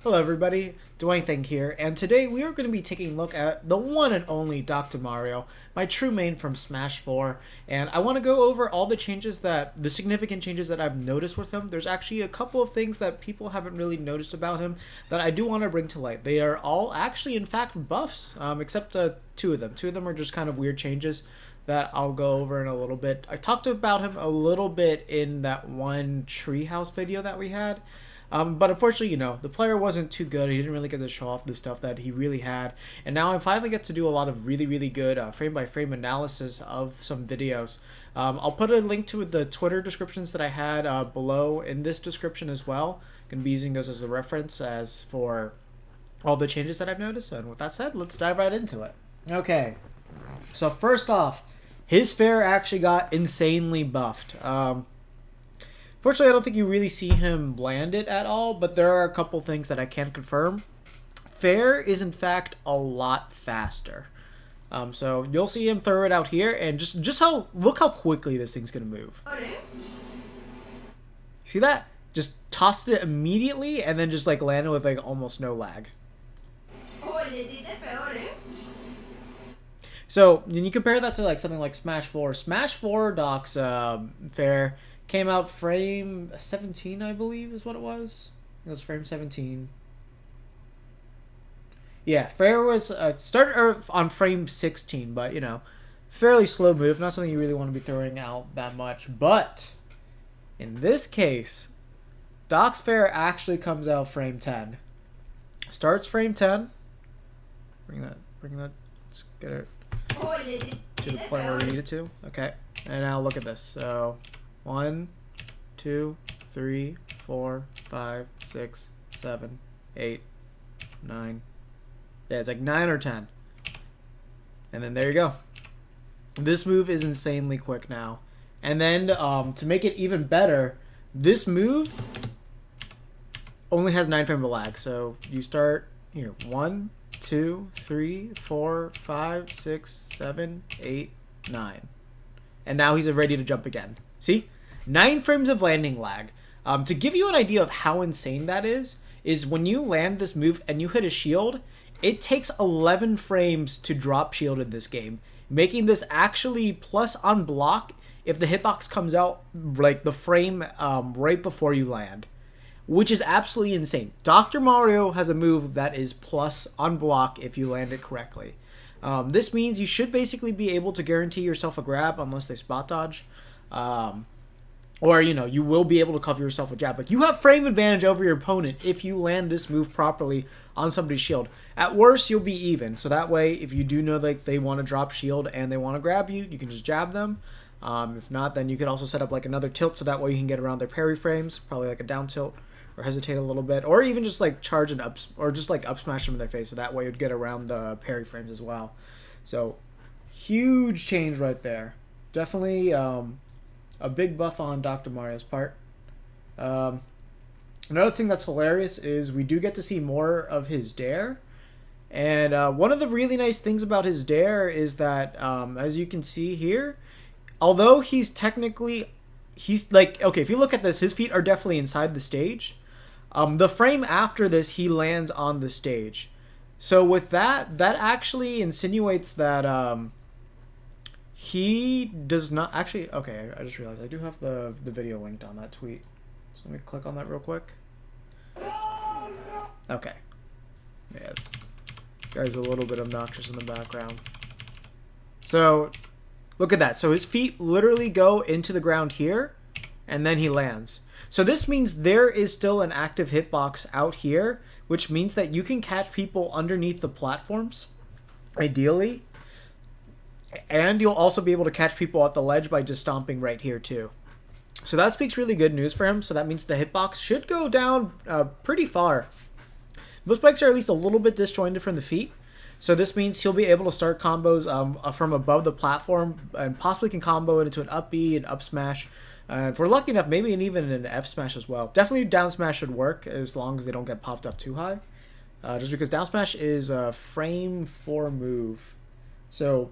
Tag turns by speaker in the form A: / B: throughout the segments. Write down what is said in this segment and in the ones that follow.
A: Hello everybody, Dawangthang here, and today we are going to be taking a look at the one and only Dr. Mario, my true main from Smash 4, and I want to go over all the significant changes that I've noticed with him. There's actually a couple of things that people haven't really noticed about him that I do want to bring to light. They are all actually, in fact, buffs, except two of them. Two of them are just kind of weird changes that I'll go over in a little bit. I talked about him a little bit in that one treehouse video that we had. But unfortunately, the player wasn't too good. He didn't really get to show off the stuff that he really had. And now I finally get to do a lot of really, really good frame-by-frame analysis of some videos. I'll put a link to the Twitter descriptions that I had below in this description as well. I'm going to be using those as a reference as for all the changes that I've noticed. And with that said, let's dive right into it. Okay, so first off, his fair actually got insanely buffed. Fortunately, I don't think you really see him land it at all, but there are a couple things that I can confirm. Fair is, in fact, a lot faster. So you'll see him throw it out here, and look how quickly this thing's going to move. See that? Just tossed it immediately, and then just landed with almost no lag. So when you compare that to something like Smash 4, Smash 4 Doc's fair came out frame 17, I believe, is what it was. It was frame 17. Yeah, fair was started on frame 16, but fairly slow move. Not something you really want to be throwing out that much. But in this case, Doc's fair actually comes out frame 10. Starts frame 10. Bring that. Let's get it to the point where we need it to. Okay, and now look at this. So 1, 2, 3, 4, 5, 6, 7, 8, 9. Yeah, it's 9 or 10. And then there you go. This move is insanely quick now. And then to make it even better, this move only has 9 frames of lag. So you start here. 1, 2, 3, 4, 5, 6, 7, 8, 9. And now he's ready to jump again. See? 9 frames of landing lag. To give you an idea of how insane that is when you land this move and you hit a shield, it takes 11 frames to drop shield in this game, making this actually plus on block if the hitbox comes out the frame right before you land, which is absolutely insane. Dr. Mario has a move that is plus on block if you land it correctly. This means you should basically be able to guarantee yourself a grab unless they spot dodge. Or, you will be able to cover yourself with jab. You have frame advantage over your opponent if you land this move properly on somebody's shield. At worst, you'll be even. So that way, if you do know they want to drop shield and they want to grab you, you can just jab them. If not, then you could also set up another tilt so that way you can get around their parry frames. Probably a down tilt or hesitate a little bit. Or even just charge and up, or just up smash them in their face. So that way you'd get around the parry frames as well. So, huge change right there. Definitely a big buff on Dr. Mario's part. Another thing that's hilarious is we do get to see more of his dare. And one of the really nice things about his dare is that, as you can see here, although he's technically, okay, if you look at this, his feet are definitely inside the stage. The frame after this, he lands on the stage. So with that actually insinuates that he does not actually. Okay, I just realized I do have the video linked on that tweet. So let me click on that real quick. Okay. Yeah, guy's a little bit obnoxious in the background. So look at that. So his feet literally go into the ground here, and then he lands. So this means there is still an active hitbox out here, which means that you can catch people underneath the platforms, ideally. And you'll also be able to catch people at the ledge by just stomping right here too. So that speaks really good news for him. So that means the hitbox should go down pretty far. Most spikes are at least a little bit disjointed from the feet. So this means he'll be able to start combos from above the platform and possibly can combo it into an up B, an up smash. If we're lucky enough, maybe even an F smash as well. Definitely down smash should work as long as they don't get puffed up too high. Just because down smash is a frame 4 move. So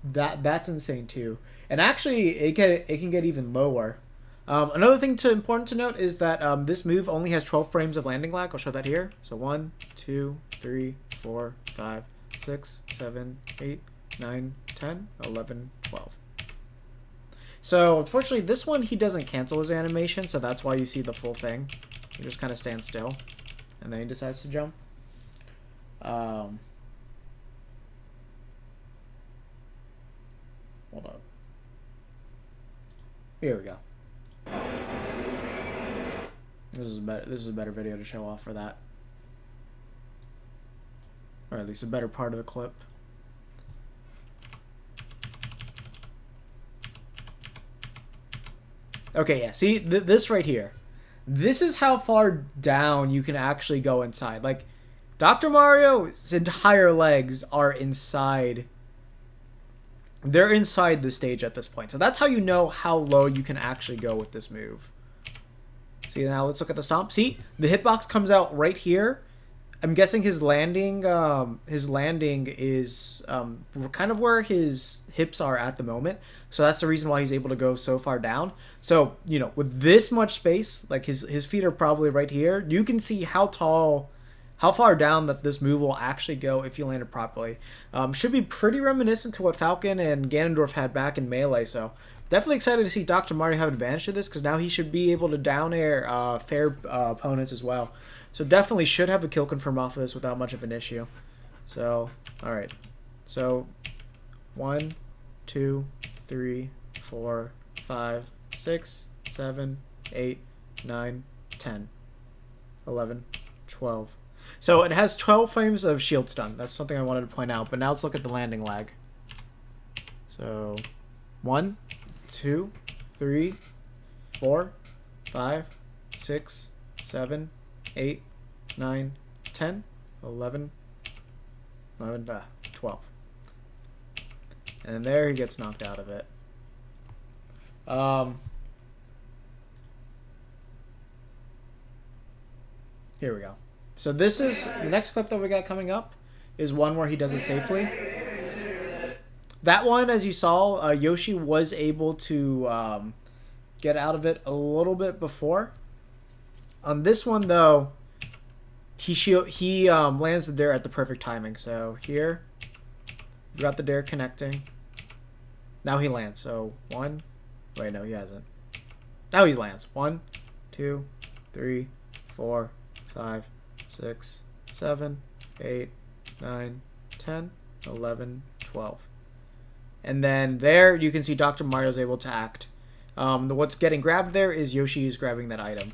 A: that's insane too. And actually, it can get even lower. Another thing important to note is that this move only has 12 frames of landing lag. I'll show that here. So 1, 2, 3, 4, 5, 6, 7, 8, 9, 10, 11, 12. So unfortunately, this one he doesn't cancel his animation, so that's why you see the full thing. He just kind of stands still, and then he decides to jump. Hold up. Here we go. This is a better video to show off for that, or at least a better part of the clip. Okay, yeah. See this right here. This is how far down you can actually go inside. Like, Dr. Mario's entire legs are inside. They're inside the stage at this point. So that's how you know how low you can actually go with this move. See, now let's look at the stomp. See, the hitbox comes out right here. I'm guessing his landing is kind of where his hips are at the moment. So that's the reason why he's able to go so far down. So, you know, with this much space, like his feet are probably right here. You can see how far down that this move will actually go if you land it properly. Should be pretty reminiscent to what Falcon and Ganondorf had back in Melee. So definitely excited to see Dr. Mario have advantage to this, because now he should be able to down air fair opponents as well. So definitely should have a kill confirm off of this without much of an issue. So, alright. So, 1, 2, 3, 4, 5, 6, 7, 8, 9, 10, 11, 12. So it has 12 frames of shield stun. That's something I wanted to point out. But now let's look at the landing lag. So, 1, 2, 3, 4, 5, 6, 7, 8, 9, 10, 11, 12. And there he gets knocked out of it. Here we go. So this is the next clip that we got coming up is one where he does it safely. That one, as you saw, Yoshi was able to get out of it a little bit before. On this one, though, he lands the dare at the perfect timing. So here, you got the dare connecting. Now he lands. So 1. Wait, no, he hasn't. Now he lands. 1, 2, 3, 4, 5, 6, 7, 8, 9, 10, 11, 12. And then there you can see Dr. Mario's able to act. What's getting grabbed there is Yoshi is grabbing that item.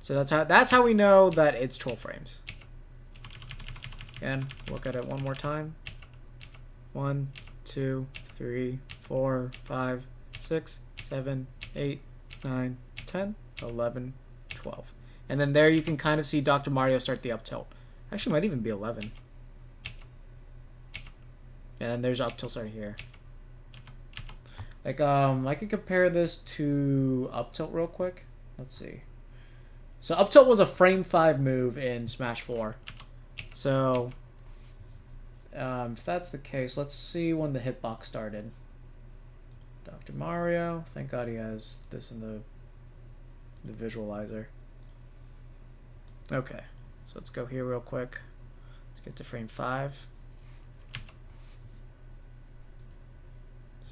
A: So that's how we know that it's 12 frames. Again, look at it one more time. 1, 2, 3, 4, 5, 6, 7, 8, 9, 10, 11, 12. And then there you can kind of see Dr. Mario start the up tilt. Actually, might even be 11. And then there's up tilt right here. Like, I could compare this to up tilt real quick. Let's see. So up tilt was a frame 5 move in Smash 4. So, if that's the case, let's see when the hitbox started. Dr. Mario. Thank God he has this in the visualizer. Okay, so let's go here real quick. Let's get to frame 5.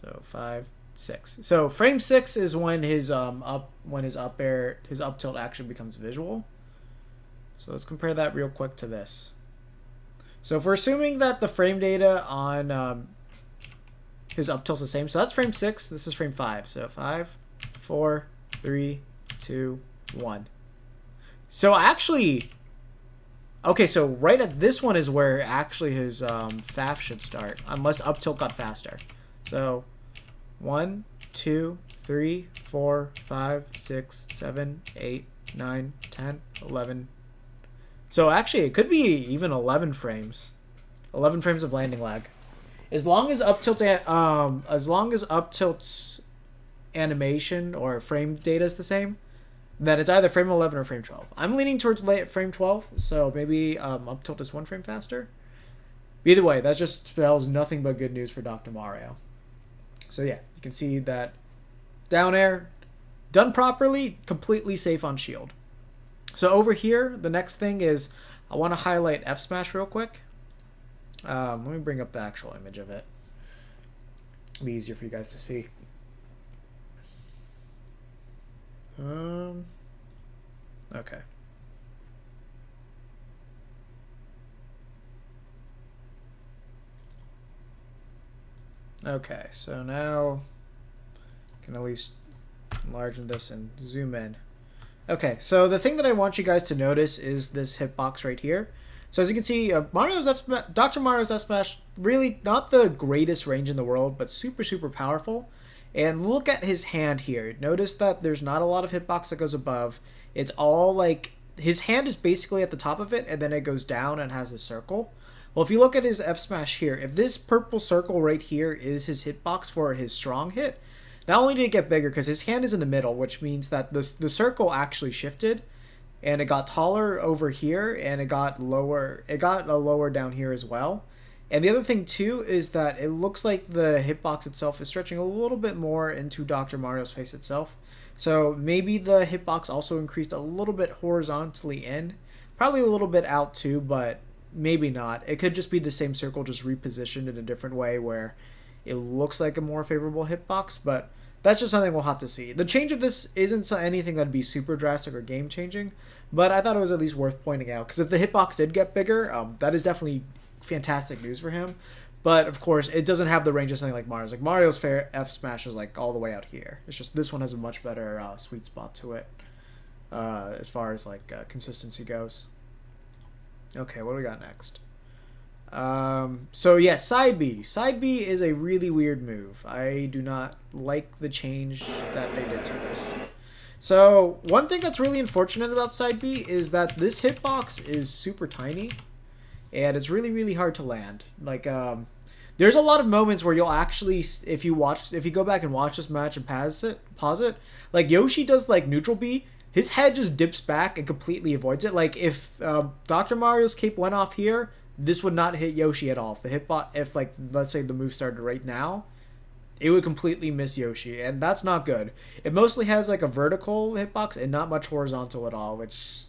A: So 5, 6. So frame 6 is when his up tilt actually becomes visual. So let's compare that real quick to this. So if we're assuming that the frame data on his up tilt's the same, so that's frame 6. This is frame 5. So 5, 4, 3, 2, 1. So actually, okay, so right at this one is where actually his FAF should start, unless up tilt got faster. So 1, 2, 3, 4, 5, 6, 7, 8, 9, 10, 11. So actually, it could be even 11 frames. 11 frames of landing lag. As long as up tilt's animation or frame data is the same, then it's either frame 11 or frame 12. I'm leaning towards frame 12, so maybe up tilt is 1 frame faster. Either way, that just spells nothing but good news for Dr. Mario. So yeah, you can see that down air, done properly, completely safe on shield. So over here, the next thing is I want to highlight F smash real quick. Let me bring up the actual image of it. It'll be easier for you guys to see. Okay. Okay, so now I can at least enlarge this and zoom in. Okay, so the thing that I want you guys to notice is this hitbox right here. So as you can see, Dr. Mario's F Smash, really not the greatest range in the world, but super, super powerful. And look at his hand here. Notice that there's not a lot of hitbox that goes above. It's all like, his hand is basically at the top of it, and then it goes down and has a circle. Well, if you look at his F Smash here, if this purple circle right here is his hitbox for his strong hit, not only did it get bigger, because his hand is in the middle, which means that the circle actually shifted, and it got taller over here, and it got lower. It got lower down here as well. And the other thing too is that it looks like the hitbox itself is stretching a little bit more into Dr. Mario's face itself. So maybe the hitbox also increased a little bit horizontally in, probably a little bit out too, but maybe not. It could just be the same circle just repositioned in a different way where it looks like a more favorable hitbox, but that's just something we'll have to see. The change of this isn't anything that'd be super drastic or game changing, but I thought it was at least worth pointing out, because if the hitbox did get bigger, that is definitely fantastic news for him. But of course, it doesn't have the range of something like Mario's. Like Mario's fair F smash is like all the way out here. It's just this one has a much better sweet spot to it as far as like consistency goes. Okay, what do we got next? So yeah, side B. Side B is a really weird move. I do not like the change that they did to this. So one thing that's really unfortunate about side B is that this hitbox is super tiny, and it's really, really hard to land. Like, there's a lot of moments where you'll actually, if you go back and watch this match and pause it, like Yoshi does like neutral B, his head just dips back and completely avoids it. Like if Dr. Mario's cape went off here, this would not hit Yoshi at all. If the hitbox, if like let's say the move started right now, it would completely miss Yoshi, and that's not good. It mostly has like a vertical hitbox and not much horizontal at all, which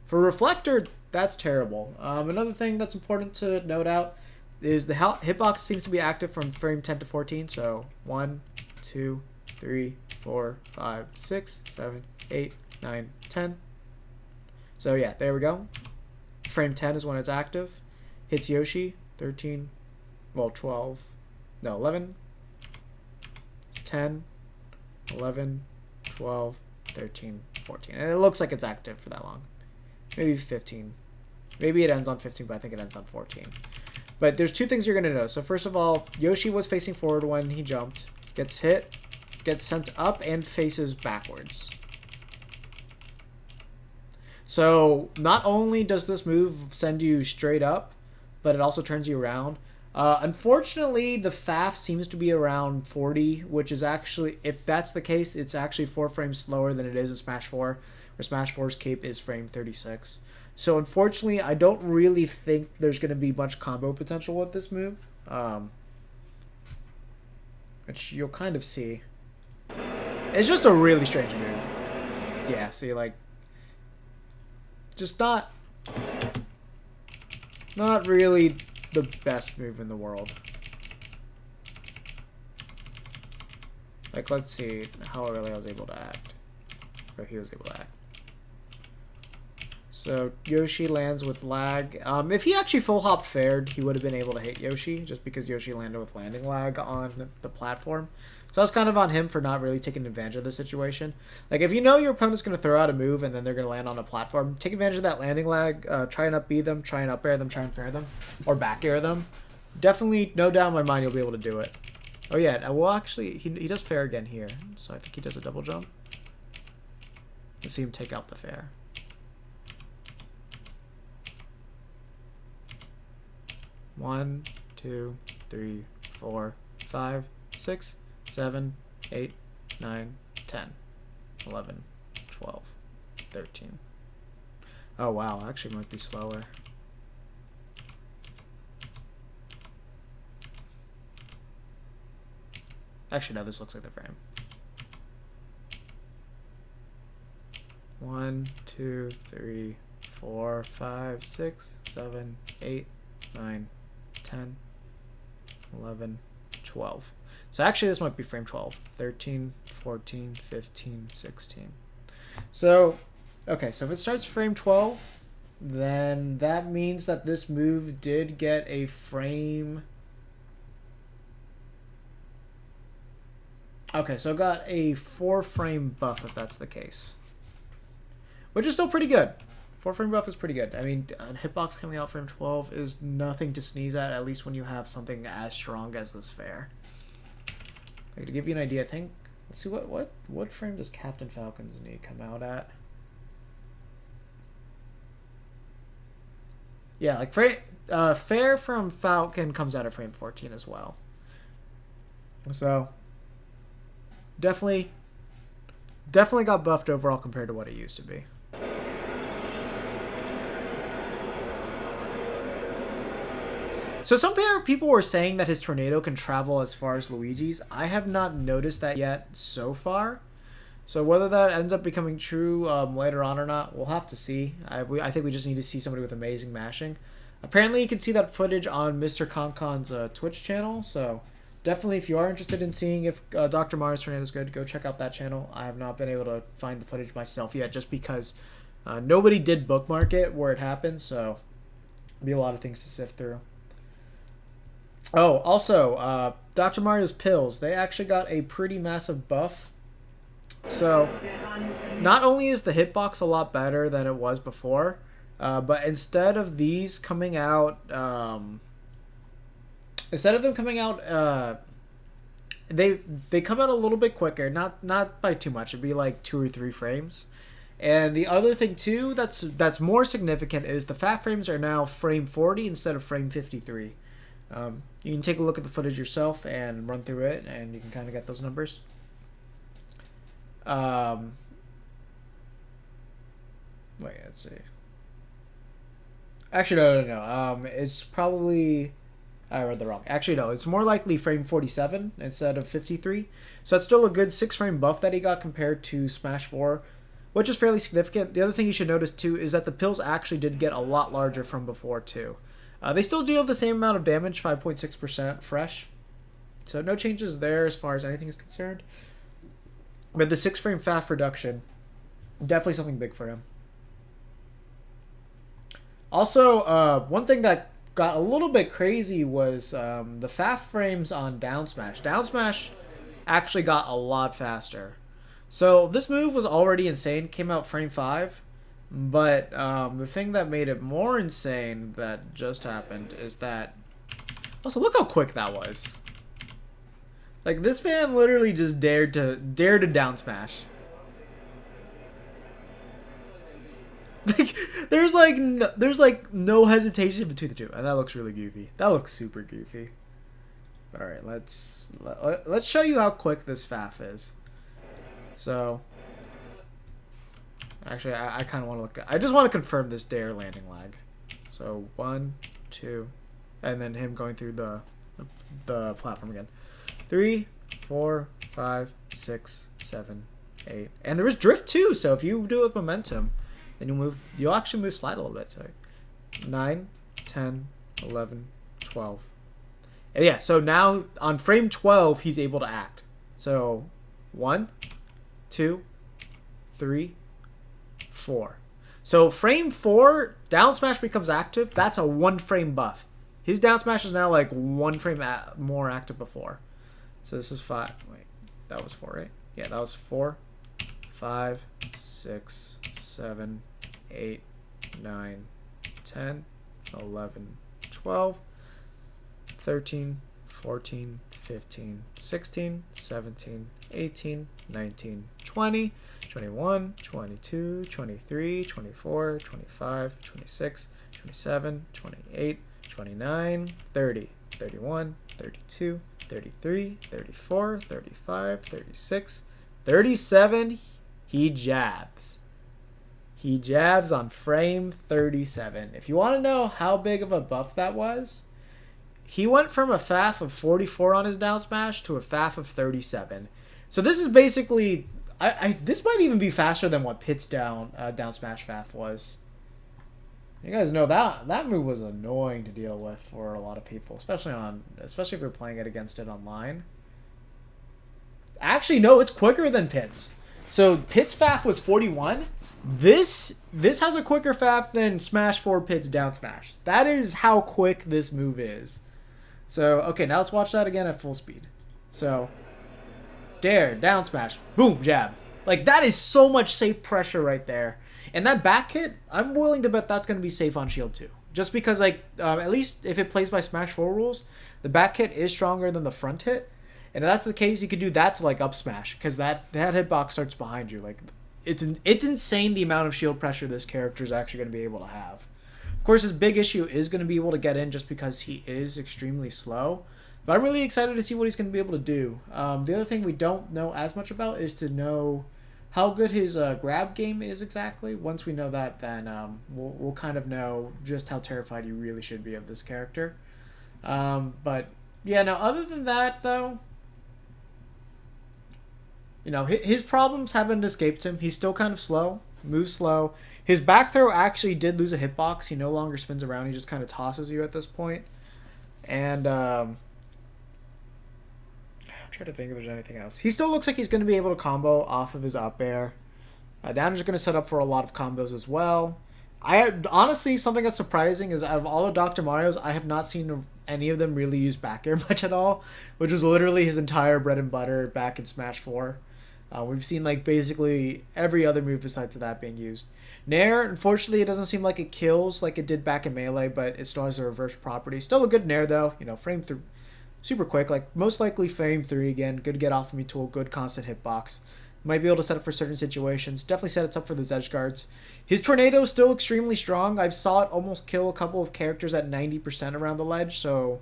A: for Reflector, that's terrible. Another thing that's important to note out is the hitbox seems to be active from frame 10 to 14. So 1, 2, 3, 4, 5, 6, 7, 8, 9, 10. So yeah, there we go. Frame 10 is when it's active. Hits Yoshi, 13, well 12, no 11, 10, 11, 12, 13, 14. And it looks like it's active for that long. Maybe 15. Maybe it ends on 15, but I think it ends on 14. But there's two things you're going to notice. So first of all, Yoshi was facing forward when he jumped. Gets hit, gets sent up, and faces backwards. So not only does this move send you straight up, but it also turns you around. Unfortunately, the FAF seems to be around 40, which is actually, if that's the case, it's actually 4 frames slower than it is in Smash 4, where Smash 4's cape is frame 36. So unfortunately, I don't really think there's going to be much combo potential with this move, which you'll kind of see. It's just a really strange move. Yeah, see, like, just not really the best move in the world. Like, let's see how early I was able to act. Or he was able to act. So Yoshi lands with lag. If he actually full hop fared, he would have been able to hit Yoshi, just because Yoshi landed with landing lag on the platform. So that's kind of on him for not really taking advantage of the situation. Like, if you know your opponent's going to throw out a move and then they're going to land on a platform, take advantage of that landing lag, try and up B them, try and up air them, try and fair them, or back air them. Definitely, no doubt in my mind, you'll be able to do it. Oh yeah, well actually, he does fair again here, so I think he does a double jump. Let's see him take out the fair. One, 2, 3, 4, 5, 6, 7, 8, 9, 10, 11, 12, 13. Oh wow, actually might be slower. Actually, no, this looks like the frame. 1, 2, 3, 4, 5, 6, 7, 8, 9, 10, 11, 12. So actually this might be frame 12. 13, 14, 15, 16. So, okay, so if it starts frame 12, then that means that this move did get a frame. Okay, so it got a 4-frame buff if that's the case. Which is still pretty good. 4-frame buff is pretty good. I mean, a hitbox coming out frame 12 is nothing to sneeze at least when you have something as strong as this fair. Like, to give you an idea, I think, let's see, what frame does Captain Falcon's knee come out at? Yeah, like fair from Falcon comes out at frame 14 as well. So definitely got buffed overall compared to what it used to be. So some people were saying that his tornado can travel as far as Luigi's. I have not noticed that yet so far. So whether that ends up becoming true later on or not, we'll have to see. I think we just need to see somebody with amazing mashing. Apparently you can see that footage on Mr. Concon's Twitch channel. So definitely if you are interested in seeing if Dr. Mario's tornado is good, go check out that channel. I have not been able to find the footage myself yet just because nobody did bookmark it where it happened. So there'll be a lot of things to sift through. Oh, also, Dr. Mario's pills, they actually got a pretty massive buff. So, not only is the hitbox a lot better than it was before, but instead of these coming out, they come out a little bit quicker, not by too much. It'd be like 2 or 3 frames. And the other thing too that's more significant is the fat frames are now frame 40 instead of frame 53. You can take a look at the footage yourself and run through it, and you can kind of get those numbers. Wait, let's see. Actually, no. It's probably... I read the wrong. Actually, no. It's more likely frame 47 instead of 53. So that's still a good 6-frame buff that he got compared to Smash 4, which is fairly significant. The other thing you should notice, too, is that the pills actually did get a lot larger from before, too. They still deal the same amount of damage, 5.6% fresh. So no changes there as far as anything is concerned. But the 6-frame FAF reduction, definitely something big for him. Also, one thing that got a little bit crazy was the FAF frames on down smash. Down smash actually got a lot faster. So this move was already insane, came out frame 5. But the thing that made it more insane that just happened is that... Also, look how quick that was. Like, this man literally just dared to down smash. Like, there's no hesitation between the two, and that looks really goofy. That looks super goofy. But all right, let's show you how quick this FAF is. So. Actually, I kind of want to look at... I just want to confirm this dare landing lag. So, 1, 2, and then him going through the platform again. 3, 4, 5, 6, 7, 8. And there is drift too, so if you do it with momentum, then you'll actually move slide a little bit. So 9, 10, 11, 12. And yeah, so now on frame 12, he's able to act. So 1, 2, 3, 4. So frame 4, down smash becomes active. That's a 1-frame buff. His down smash is now like 1 frame more active before. So this is 5. Wait, that was 4, right? Yeah, that was 4, 5, 6, 7, 8, 9, 10, 11, 12, 13, 14, 15, 16, 17, 18, 19, 20, 21, 22, 23, 24, 25, 26, 27, 28, 29, 30, 31, 32, 33, 34, 35, 36, 37. He jabs. He jabs on frame 37. If you want to know how big of a buff that was, he went from a FAF of 44 on his down smash to a FAF of 37. So this is basically, this might even be faster than what Pit's down smash FAF was. You guys know that move was annoying to deal with for a lot of people, especially if you're playing it against it online. Actually, no, it's quicker than Pit's. So Pit's FAF was 41. This has a quicker FAF than Smash 4 Pit's down smash. That is how quick this move is. So, okay, now let's watch that again at full speed. So, dare, down smash, boom, jab. Like, that is so much safe pressure right there. And that back hit, I'm willing to bet that's going to be safe on shield too. Just because, like, at least if it plays by Smash 4 rules, the back hit is stronger than the front hit. And if that's the case, you could do that to, like, up smash. Because that hitbox starts behind you. Like, it's insane the amount of shield pressure this character is actually going to be able to have. Of course, his big issue is going to be able to get in just because he is extremely slow. But I'm really excited to see what he's going to be able to do. The other thing we don't know as much about is to know how good his grab game is exactly. Once we know that, then we'll kind of know just how terrified you really should be of this character. But yeah, now other than that, though, you know, his problems haven't escaped him. He's still kind of slow, moves slow. His back throw actually did lose a hitbox. He no longer spins around. He just kind of tosses you at this point. And I'm trying to think if there's anything else. He still looks like he's going to be able to combo off of his up air. Down is going to set up for a lot of combos as well. Honestly, something that's surprising is out of all the Dr. Marios, I have not seen any of them really use back air much at all, which was literally his entire bread and butter back in Smash 4. We've seen like basically every other move besides that being used. Nair, unfortunately, it doesn't seem like it kills like it did back in Melee, but it still has a reverse property. Still a good Nair though, you know, frame 3, super quick, like most likely frame 3 again, good to get off of me tool, good constant hitbox. Might be able to set up for certain situations. Definitely set it up for the edge guards. His tornado is still extremely strong. I've saw it almost kill a couple of characters at 90% around the ledge, so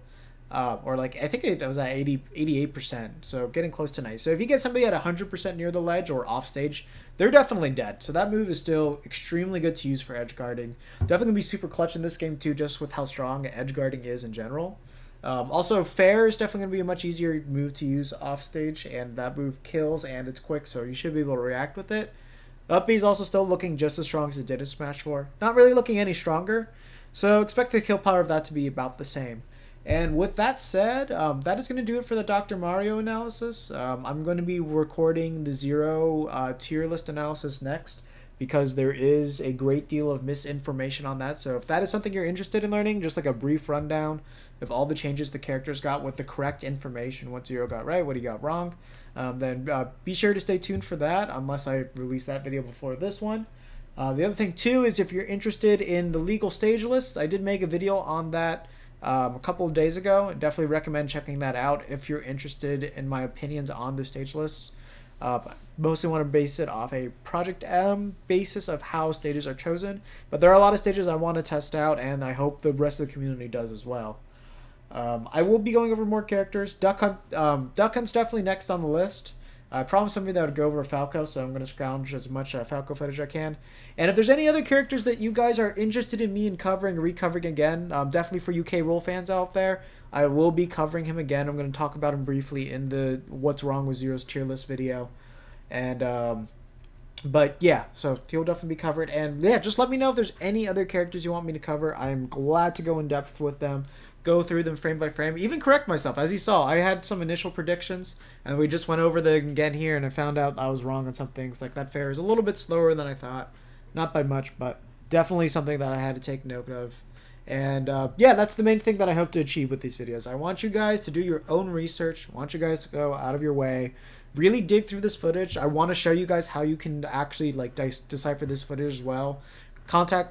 A: or like I think it was at 88%, so getting close to 90. So if you get somebody at 100% near the ledge or off stage, they're definitely dead. So that move is still extremely good to use for edge guarding. Definitely gonna be super clutch in this game too, just with how strong edge guarding is in general. Also, fair is definitely going to be a much easier move to use off stage, and that move kills and it's quick, so you should be able to react with it. Up B is also still looking just as strong as it did in Smash 4. Not really looking any stronger, so expect the kill power of that to be about the same. And with that said, that is going to do it for the Dr. Mario analysis. I'm going to be recording the Zero tier list analysis next, because there is a great deal of misinformation on that. So if that is something you're interested in learning, just like a brief rundown of all the changes the characters got with the correct information, what Zero got right, what he got wrong, then be sure to stay tuned for that, unless I release that video before this one. The other thing too is if you're interested in the legal stage lists, I did make a video on that a couple of days ago. I definitely recommend checking that out if you're interested in my opinions on the stage lists. Mostly want to base it off a project basis of how stages are chosen, but there are a lot of stages I want to test out, and I hope the rest of the community does as well. I will be going over more characters. Duck Hunt's definitely next on the list. I promised somebody that I would go over Falco, so I'm going to scrounge as much Falco footage as I can. And if there's any other characters that you guys are interested in me in covering, recovering again, definitely for UK role fans out there, I will be covering him again. I'm going to talk about him briefly in the What's Wrong with Zero's tier list video. And, but yeah, so he'll definitely be covered. And yeah, just let me know if there's any other characters you want me to cover. I'm glad to go in depth with them, go through them frame by frame, even correct myself. As you saw, I had some initial predictions, and we just went over them again here, and I found out I was wrong on some things. Like that fair is a little bit slower than I thought. Not by much, but definitely something that I had to take note of. And yeah, that's the main thing that I hope to achieve with these videos. I want you guys to do your own research. I want you guys to go out of your way, really dig through this footage. I want to show you guys how you can actually like decipher this footage as well.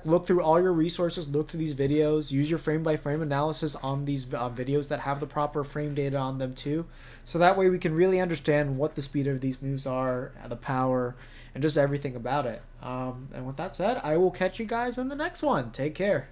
A: Look through all your resources, look through these videos, use your frame by frame analysis on these videos that have the proper frame data on them too. So that way we can really understand what the speed of these moves are, the power, and just everything about it. And with that said, I will catch you guys in the next one. Take care.